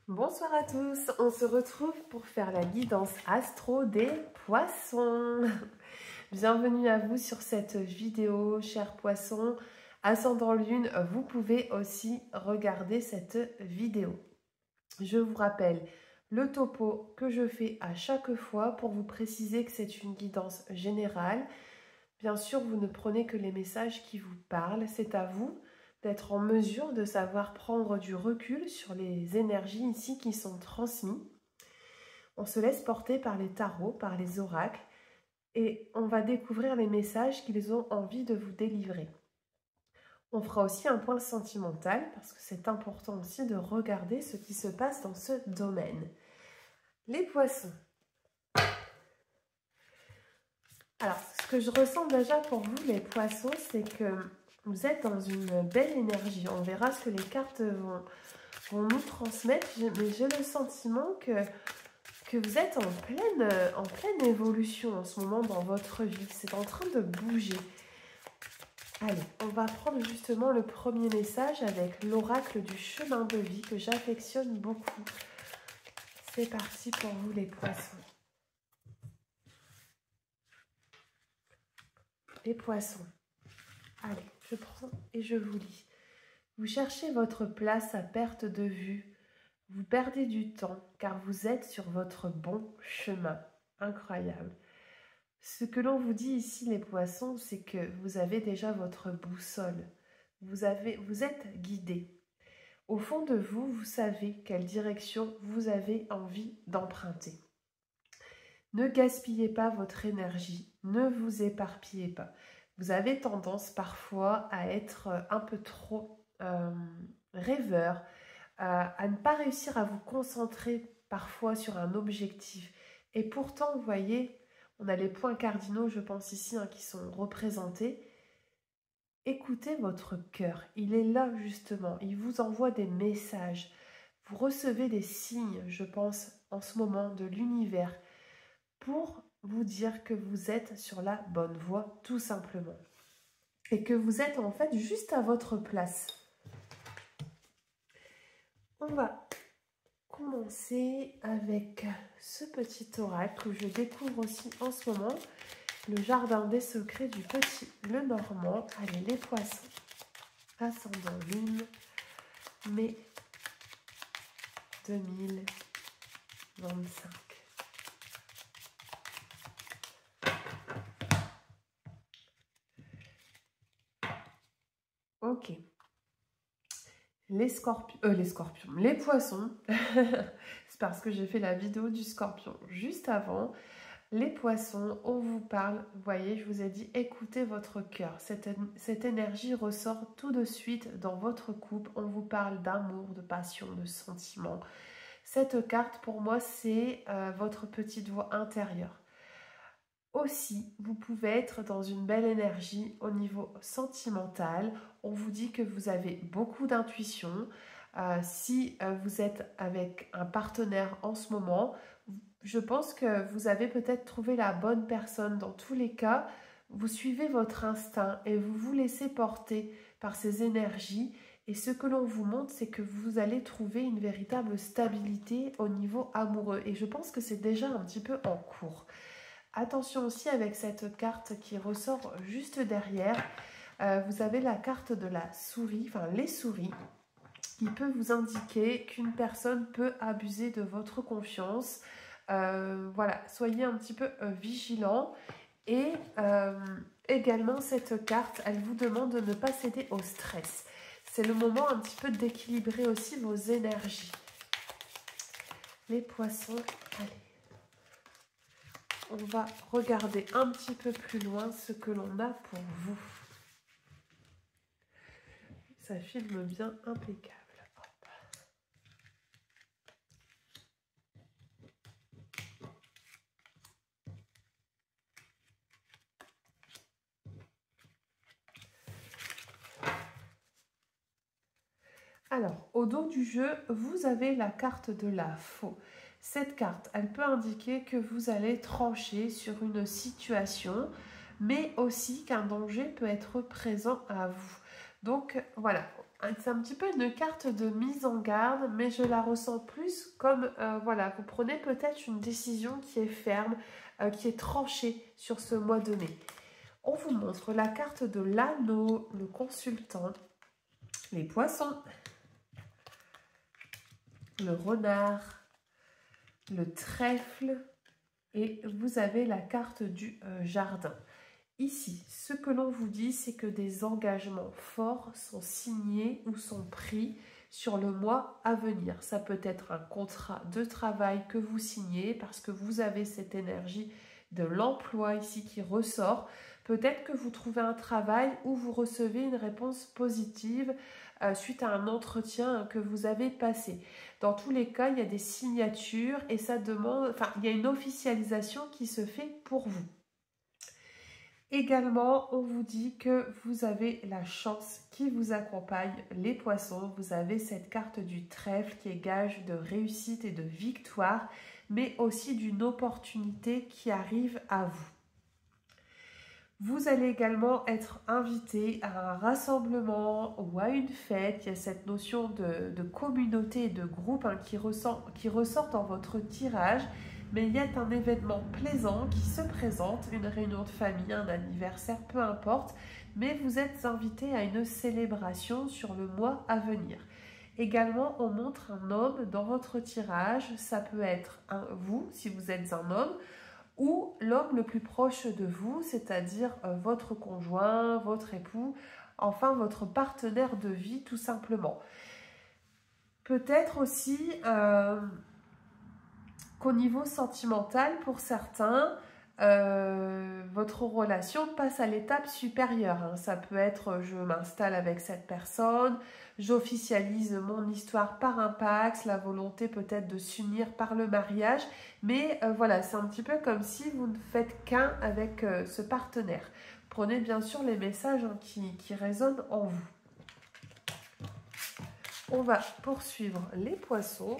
Bonsoir à tous, on se retrouve pour faire la guidance astro des poissons. Bienvenue à vous sur cette vidéo, chers poissons. Ascendant Lune, vous pouvez aussi regarder cette vidéo. Je vous rappelle le topo que je fais à chaque fois pour vous préciser que c'est une guidance générale. Bien sûr, vous ne prenez que les messages qui vous parlent, c'est à vous d'être en mesure de savoir prendre du recul sur les énergies ici qui sont transmises. On se laisse porter par les tarots, par les oracles, et on va découvrir les messages qu'ils ont envie de vous délivrer. On fera aussi un point sentimental, parce que c'est important aussi de regarder ce qui se passe dans ce domaine. Les poissons. Alors, ce que je ressens déjà pour vous, les poissons, c'est que vous êtes dans une belle énergie. On verra ce que les cartes vont nous transmettre. Mais j'ai le sentiment que vous êtes en pleine évolution en ce moment dans votre vie. C'est en train de bouger. Allez, on va prendre justement le premier message avec l'oracle du chemin de vie que j'affectionne beaucoup. C'est parti pour vous, les poissons. Les poissons. Allez, je prends et je vous lis. Vous cherchez votre place à perte de vue. Vous perdez du temps car vous êtes sur votre bon chemin. Incroyable. Ce que l'on vous dit ici, les poissons, c'est que vous avez déjà votre boussole. Vous êtes guidé. Au fond de vous, vous savez quelle direction vous avez envie d'emprunter. Ne gaspillez pas votre énergie. Ne vous éparpillez pas. Vous avez tendance parfois à être un peu trop rêveur, à ne pas réussir à vous concentrer parfois sur un objectif. Et pourtant, vous voyez, on a les points cardinaux, je pense ici, qui sont représentés. Écoutez votre cœur, il est là justement, il vous envoie des messages. Vous recevez des signes, je pense, en ce moment de l'univers pour vous dire que vous êtes sur la bonne voie, tout simplement. Et que vous êtes en fait juste à votre place. On va commencer avec ce petit oracle que je découvre aussi en ce moment. Le jardin des secrets du petit Lenormand. Allez, les poissons. Ascendant Lune, mai 2025. Ok. Les scorpions, les poissons, c'est parce que j'ai fait la vidéo du scorpion juste avant. Les poissons, on vous parle, vous voyez, je vous ai dit, écoutez votre cœur. Cette énergie ressort tout de suite dans votre couple. On vous parle d'amour, de passion, de sentiments. Cette carte, pour moi, c'est votre petite voix intérieure. Aussi, vous pouvez être dans une belle énergie au niveau sentimental. On vous dit que vous avez beaucoup d'intuition. Si vous êtes avec un partenaire en ce moment, je pense que vous avez peut-être trouvé la bonne personne. Dans tous les cas, vous suivez votre instinct et vous vous laissez porter par ces énergies. Et ce que l'on vous montre, c'est que vous allez trouver une véritable stabilité au niveau amoureux. Et je pense que c'est déjà un petit peu en cours. Attention aussi avec cette carte qui ressort juste derrière. Vous avez la carte de la souris, enfin les souris, qui peut vous indiquer qu'une personne peut abuser de votre confiance. Voilà, soyez un petit peu vigilant. Et également cette carte, elle vous demande de ne pas céder au stress. C'est le moment un petit peu d'équilibrer aussi vos énergies. Les poissons, allez. On va regarder un petit peu plus loin ce que l'on a pour vous. Ça filme bien impeccable. Hop. Alors, au dos du jeu, vous avez la carte de la faux. Cette carte, elle peut indiquer que vous allez trancher sur une situation, mais aussi qu'un danger peut être présent à vous. Donc, voilà, C'est un petit peu une carte de mise en garde, mais je la ressens plus comme, voilà, vous prenez peut-être une décision qui est ferme, qui est tranchée sur ce mois de mai. On vous montre la carte de l'anneau, le consultant, les poissons, le renard, le trèfle et vous avez la carte du jardin. Ici, ce que l'on vous dit, c'est que des engagements forts sont signés ou sont pris sur le mois à venir. Ça peut être un contrat de travail que vous signez parce que vous avez cette énergie de l'emploi ici qui ressort. Peut-être que vous trouvez un travail où vous recevez une réponse positive suite à un entretien que vous avez passé. Dans tous les cas, il y a des signatures et ça demande, enfin, il y a une officialisation qui se fait pour vous. Également, on vous dit que vous avez la chance qui vous accompagne, les poissons. Vous avez cette carte du trèfle qui est gage de réussite et de victoire, mais aussi d'une opportunité qui arrive à vous. Vous allez également être invité à un rassemblement ou à une fête. Il y a cette notion de communauté et de groupe qui ressort dans votre tirage. Mais il y a un événement plaisant qui se présente, une réunion de famille, un anniversaire, peu importe. Mais vous êtes invité à une célébration sur le mois à venir. Également, on montre un homme dans votre tirage. Ça peut être vous, si vous êtes un homme, ou l'homme le plus proche de vous, c'est-à-dire votre conjoint, votre époux, enfin votre partenaire de vie tout simplement. Peut-être aussi qu'au niveau sentimental, pour certains, votre relation passe à l'étape supérieure. Ça peut être je m'installe avec cette personne, j'officialise mon histoire par un pax, la volonté peut-être de s'unir par le mariage, mais voilà, c'est un petit peu comme si vous ne faites qu'un avec ce partenaire. Prenez bien sûr les messages qui résonnent en vous. On va poursuivre les poissons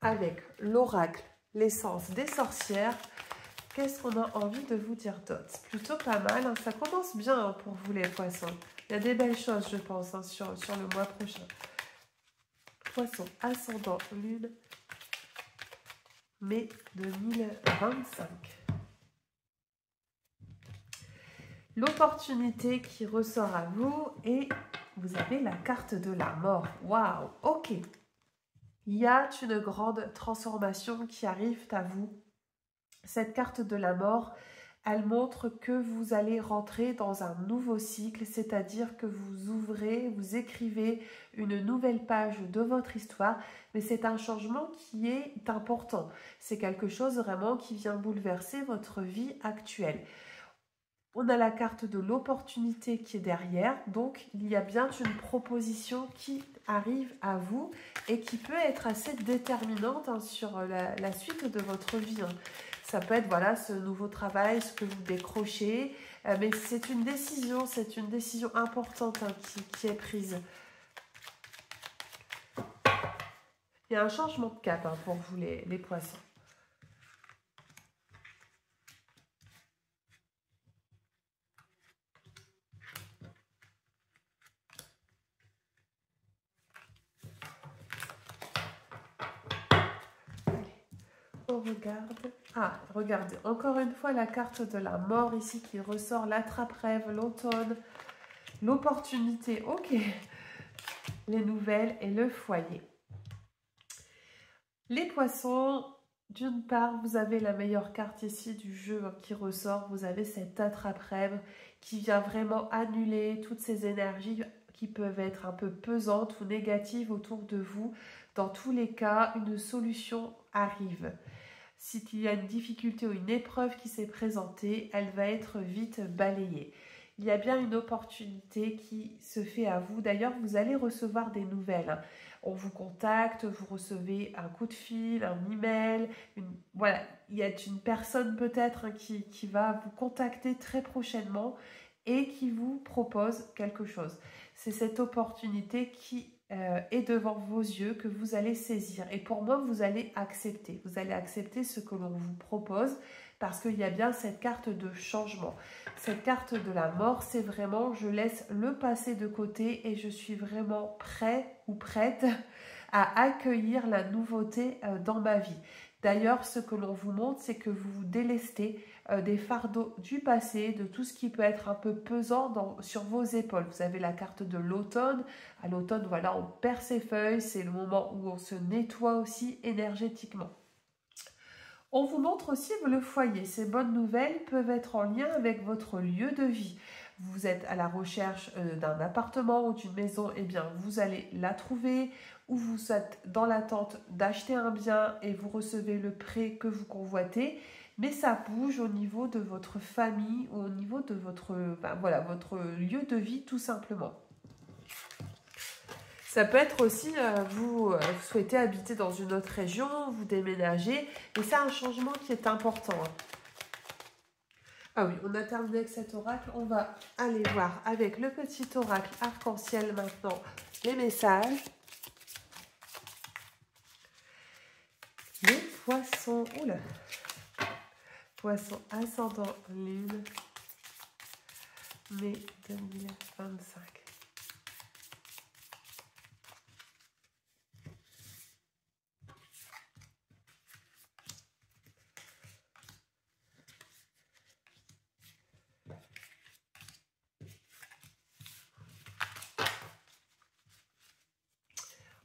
avec l'oracle, l'essence des sorcières. Qu'est-ce qu'on a envie de vous dire d'autre? Plutôt pas mal, hein. Ça commence bien pour vous les poissons. Il y a des belles choses, je pense, sur le mois prochain. Poisson, ascendant, lune, mai 2025. L'opportunité qui ressort à vous et vous avez la carte de la mort. Waouh, ok. Il y a une grande transformation qui arrive à vous. Cette carte de la mort, elle montre que vous allez rentrer dans un nouveau cycle, c'est-à-dire que vous ouvrez, vous écrivez une nouvelle page de votre histoire, mais c'est un changement qui est important. C'est quelque chose vraiment qui vient bouleverser votre vie actuelle. On a la carte de l'opportunité qui est derrière, donc il y a bien une proposition qui arrive à vous et qui peut être assez déterminante sur la suite de votre vie. Ça peut être voilà, ce nouveau travail, ce que vous décrochez, mais c'est une décision importante qui est prise. Il y a un changement de cap pour vous les poissons. On regarde. Ah, regardez, encore une fois la carte de la mort ici qui ressort, l'attrape-rêve, l'automne, l'opportunité, ok, les nouvelles et le foyer. Les poissons, d'une part, vous avez la meilleure carte ici du jeu qui ressort, vous avez cette attrape-rêve qui vient vraiment annuler toutes ces énergies qui peuvent être un peu pesantes ou négatives autour de vous. Dans tous les cas, une solution arrive. S'il y a une difficulté ou une épreuve qui s'est présentée, elle va être vite balayée. Il y a bien une opportunité qui se fait à vous. D'ailleurs, vous allez recevoir des nouvelles. On vous contacte, vous recevez un coup de fil, un email. Voilà, il y a une personne peut-être qui va vous contacter très prochainement et qui vous propose quelque chose. C'est cette opportunité qui est devant vos yeux que vous allez saisir. Et pour moi, vous allez accepter. Vous allez accepter ce que l'on vous propose parce qu'il y a bien cette carte de changement. Cette carte de la mort, c'est vraiment je laisse le passé de côté et je suis vraiment prêt ou prête à accueillir la nouveauté dans ma vie. D'ailleurs, ce que l'on vous montre, c'est que vous vous délestez des fardeaux du passé, de tout ce qui peut être un peu pesant sur vos épaules. Vous avez la carte de l'automne. À l'automne, voilà, on perd ses feuilles. C'est le moment où on se nettoie aussi énergétiquement. On vous montre aussi le foyer. Ces bonnes nouvelles peuvent être en lien avec votre lieu de vie. Vous êtes à la recherche d'un appartement ou d'une maison, eh bien vous allez la trouver, ou vous êtes dans l'attente d'acheter un bien et vous recevez le prêt que vous convoitez, mais ça bouge au niveau de votre famille ou au niveau de votre, voilà, votre lieu de vie tout simplement. Ça peut être aussi, vous souhaitez habiter dans une autre région, vous déménagez, et c'est un changement qui est important. Ah oui, on a terminé avec cet oracle. On va aller voir avec le petit oracle arc-en-ciel maintenant les messages. Les poissons, oula, poissons ascendant lune, mai 2025.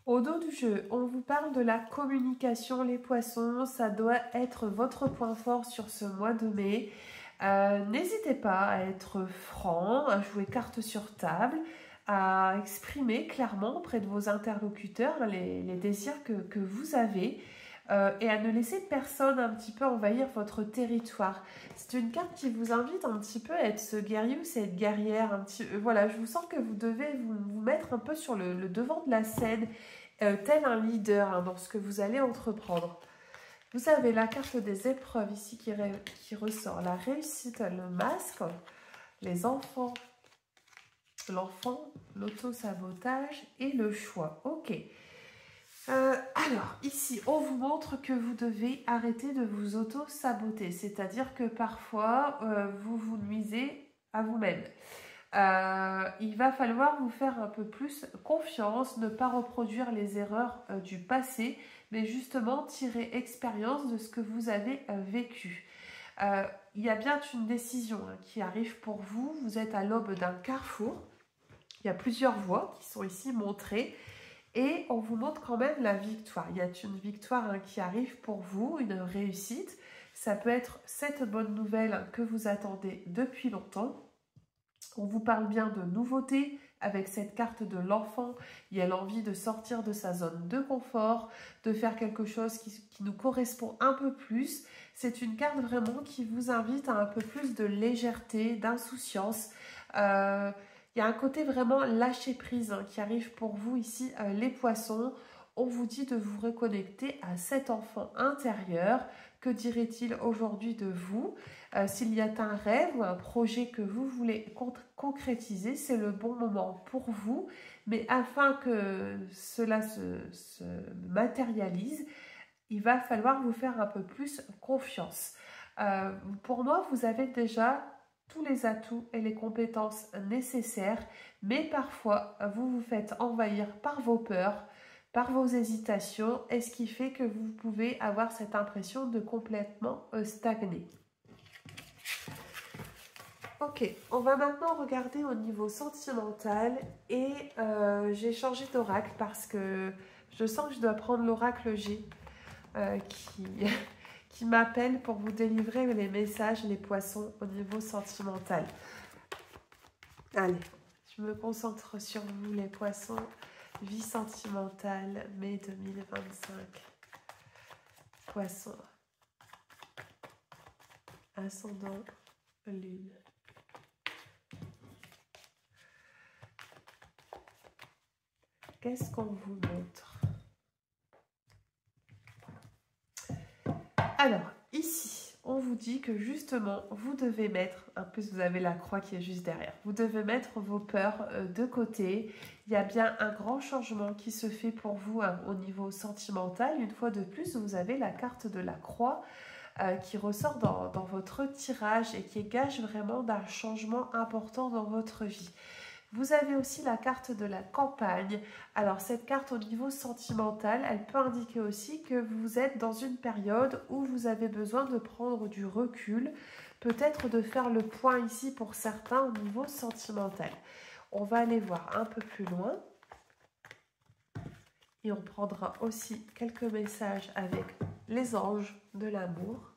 Au dos du jeu, on vous parle de la communication, les poissons. Ça doit être votre point fort sur ce mois de mai. N'hésitez pas à être franc, à jouer carte sur table, à exprimer clairement auprès de vos interlocuteurs les désirs que vous avez. Et à ne laisser personne un petit peu envahir votre territoire. C'est une carte qui vous invite un petit peu à être ce guerrier ou cette guerrière. Voilà, je vous sens que vous devez vous mettre un peu sur le devant de la scène, tel un leader dans ce que vous allez entreprendre. Vous avez la carte des épreuves ici qui ressort. La réussite, le masque, les enfants, l'enfant, l'auto-sabotage et le choix. Ok. Alors, ici, on vous montre que vous devez arrêter de vous auto-saboter. C'est-à-dire que parfois, vous vous nuisez à vous-même. Il va falloir vous faire un peu plus confiance, ne pas reproduire les erreurs du passé, mais justement tirer expérience de ce que vous avez vécu. Il y a bien une décision qui arrive pour vous. Vous êtes à l'aube d'un carrefour. Il y a plusieurs voies qui sont ici montrées. Et on vous montre quand même la victoire. Il y a une victoire qui arrive pour vous, une réussite. Ça peut être cette bonne nouvelle que vous attendez depuis longtemps. On vous parle bien de nouveautés avec cette carte de l'enfant. Il y a l'envie de sortir de sa zone de confort, de faire quelque chose qui nous correspond un peu plus. C'est une carte vraiment qui vous invite à un peu plus de légèreté, d'insouciance. Il y a un côté vraiment lâcher prise qui arrive pour vous ici, les poissons. On vous dit de vous reconnecter à cet enfant intérieur. Que dirait-il aujourd'hui de vous? S'il y a un rêve ou un projet que vous voulez concrétiser, c'est le bon moment pour vous. Mais afin que cela se matérialise, il va falloir vous faire un peu plus confiance. Pour moi, vous avez déjà tous les atouts et les compétences nécessaires, mais parfois, vous vous faites envahir par vos peurs, par vos hésitations, et ce qui fait que vous pouvez avoir cette impression de complètement stagner. Ok, on va maintenant regarder au niveau sentimental et j'ai changé d'oracle parce que je sens que je dois prendre l'oracle G qui m'appelle pour vous délivrer les messages, les poissons au niveau sentimental. Allez, je me concentre sur vous les poissons. Vie sentimentale, mai 2025. Poisson. Ascendant, lune. Qu'est-ce qu'on vous montre? Alors, ici, on vous dit que justement, vous devez mettre, en plus vous avez la croix qui est juste derrière, vous devez mettre vos peurs de côté. Il y a bien un grand changement qui se fait pour vous au niveau sentimental. Une fois de plus, vous avez la carte de la croix. qui ressort dans votre tirage et qui est gage vraiment d'un changement important dans votre vie. Vous avez aussi la carte de la campagne. Alors cette carte au niveau sentimental, elle peut indiquer aussi que vous êtes dans une période où vous avez besoin de prendre du recul, peut-être de faire le point ici pour certains au niveau sentimental. On va aller voir un peu plus loin et on prendra aussi quelques messages avec les anges de l'amour.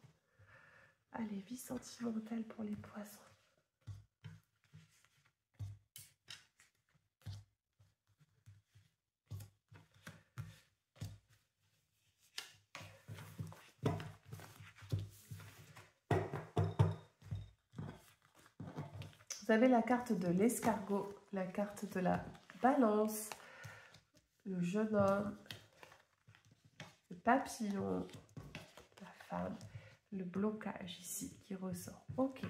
Allez, vie sentimentale pour les poissons. Vous avez la carte de l'escargot, la carte de la balance, le jeune homme, le papillon, la femme, le blocage ici qui ressort. Ok.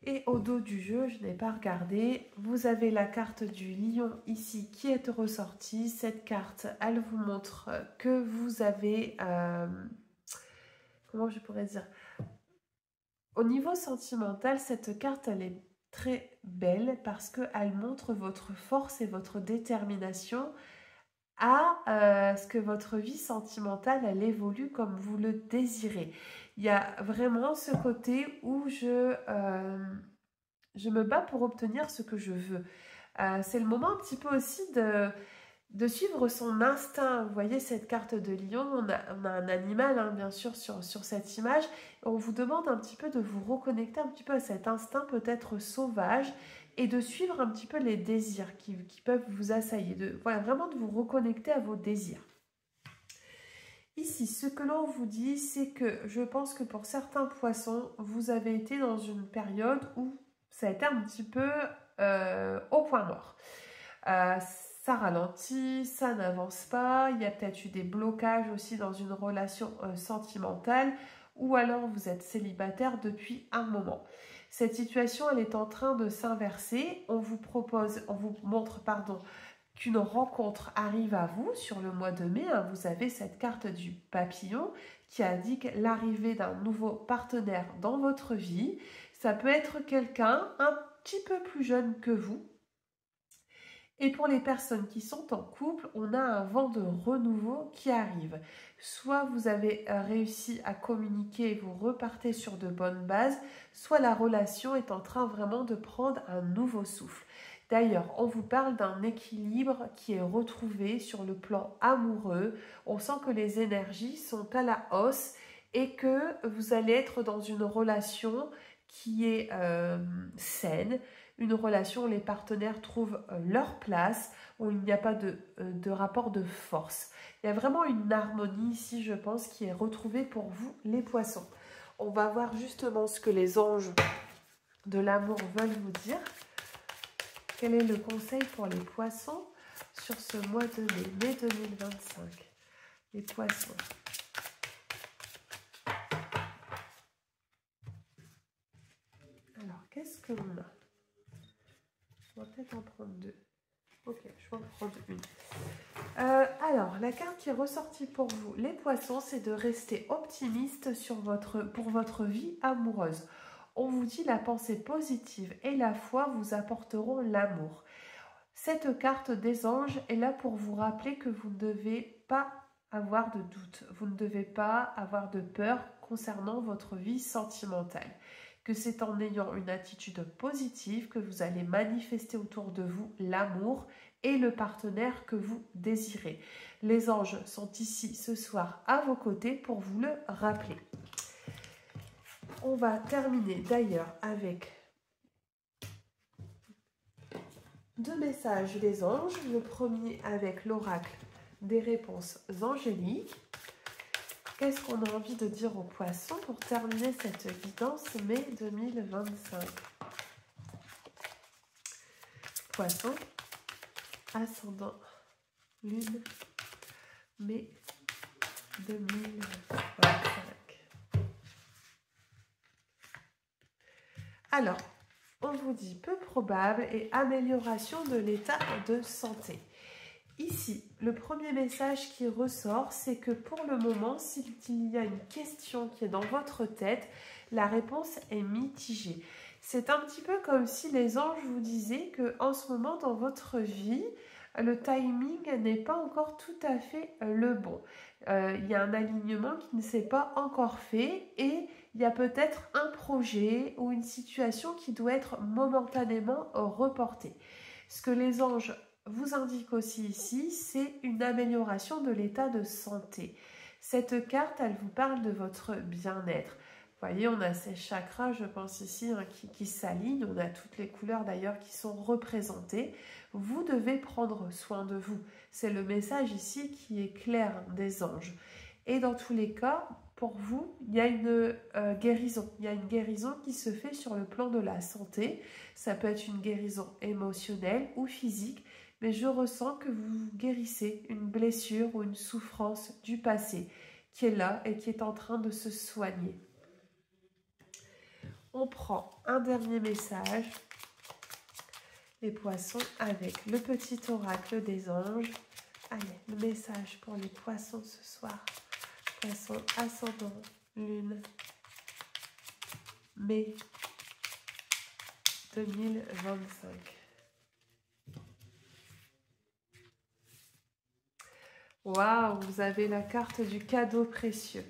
Et au dos du jeu, je n'ai pas regardé, vous avez la carte du lion ici qui est ressortie. Cette carte, elle vous montre que vous avez, comment je pourrais dire, au niveau sentimental, cette carte, elle est très belle parce qu'elle montre votre force et votre détermination à ce que votre vie sentimentale, elle évolue comme vous le désirez. Il y a vraiment ce côté où je me bats pour obtenir ce que je veux. C'est le moment un petit peu aussi de suivre son instinct. Vous voyez cette carte de lion, on a un animal hein, bien sûr sur cette image. On vous demande un petit peu de vous reconnecter un petit peu à cet instinct peut-être sauvage et de suivre un petit peu les désirs qui peuvent vous assaillir. Voilà, vraiment de vous reconnecter à vos désirs. Ici, ce que l'on vous dit, c'est que je pense que pour certains poissons, vous avez été dans une période où ça a été un petit peu au point mort. Ça ralentit, ça n'avance pas, il y a peut-être eu des blocages aussi dans une relation sentimentale ou alors vous êtes célibataire depuis un moment. Cette situation, elle est en train de s'inverser. On vous montre, qu'une rencontre arrive à vous sur le mois de mai. Hein. Vous avez cette carte du papillon qui indique l'arrivée d'un nouveau partenaire dans votre vie. Ça peut être quelqu'un un petit peu plus jeune que vous. Et pour les personnes qui sont en couple, on a un vent de renouveau qui arrive. Soit vous avez réussi à communiquer et vous repartez sur de bonnes bases, soit la relation est en train vraiment de prendre un nouveau souffle. D'ailleurs, on vous parle d'un équilibre qui est retrouvé sur le plan amoureux. On sent que les énergies sont à la hausse et que vous allez être dans une relation qui est saine, une relation où les partenaires trouvent leur place, où il n'y a pas de rapport de force. Il y a vraiment une harmonie ici, je pense, qui est retrouvée pour vous, les poissons. On va voir justement ce que les anges de l'amour veulent vous dire. Quel est le conseil pour les poissons sur ce mois de mai 2025? Les poissons. Alors, qu'est-ce que l'on a? On va peut-être en prendre deux. Ok, je vais en prendre une. Alors, la carte qui est ressortie pour vous, les poissons, c'est de rester optimiste pour votre vie amoureuse. On vous dit la pensée positive et la foi vous apporteront l'amour. Cette carte des anges est là pour vous rappeler que vous ne devez pas avoir de doute. Vous ne devez pas avoir de peur concernant votre vie sentimentale. Que c'est en ayant une attitude positive que vous allez manifester autour de vous l'amour et le partenaire que vous désirez. Les anges sont ici ce soir à vos côtés pour vous le rappeler. On va terminer d'ailleurs avec deux messages des anges. Le premier avec l'oracle des réponses angéliques. Qu'est-ce qu'on a envie de dire aux poissons pour terminer cette guidance mai 2025? Poissons, ascendant, lune, mai 2025. Alors, on vous dit peu probable et amélioration de l'état de santé. Ici, le premier message qui ressort, c'est que pour le moment, s'il y a une question qui est dans votre tête, la réponse est mitigée. C'est un petit peu comme si les anges vous disaient qu'en ce moment, dans votre vie, le timing n'est pas encore tout à fait le bon. Il y a un alignement qui ne s'est pas encore fait et il y a peut-être un projet ou une situation qui doit être momentanément reportée. Ce que les anges vous indiquent aussi ici, c'est une amélioration de l'état de santé. Cette carte, elle vous parle de votre bien-être. Vous voyez, on a ces chakras, je pense ici, hein, qui s'alignent. On a toutes les couleurs d'ailleurs qui sont représentées. Vous devez prendre soin de vous. C'est le message ici qui est clair, hein, des anges. Et dans tous les cas, pour vous, il y a une guérison. Il y a une guérison qui se fait sur le plan de la santé. Ça peut être une guérison émotionnelle ou physique, mais je ressens que vous guérissez une blessure ou une souffrance du passé qui est là et qui est en train de se soigner. On prend un dernier message, les poissons, avec le petit oracle des anges. Allez, le message pour les poissons ce soir. Poissons ascendant, lune, mai 2025. Waouh, vous avez la carte du cadeau précieux.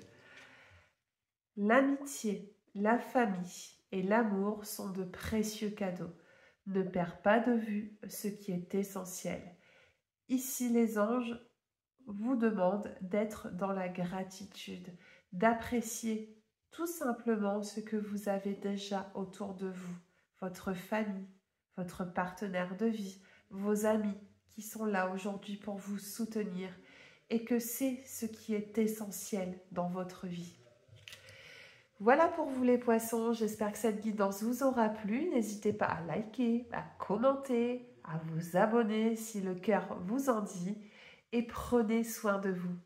L'amitié, la famille et l'amour sont de précieux cadeaux. Ne perds pas de vue ce qui est essentiel. Ici, les anges vous demandent d'être dans la gratitude, d'apprécier tout simplement ce que vous avez déjà autour de vous, votre famille, votre partenaire de vie, vos amis qui sont là aujourd'hui pour vous soutenir et que c'est ce qui est essentiel dans votre vie. Voilà pour vous les poissons, j'espère que cette guidance vous aura plu. N'hésitez pas à liker, à commenter, à vous abonner si le cœur vous en dit et prenez soin de vous.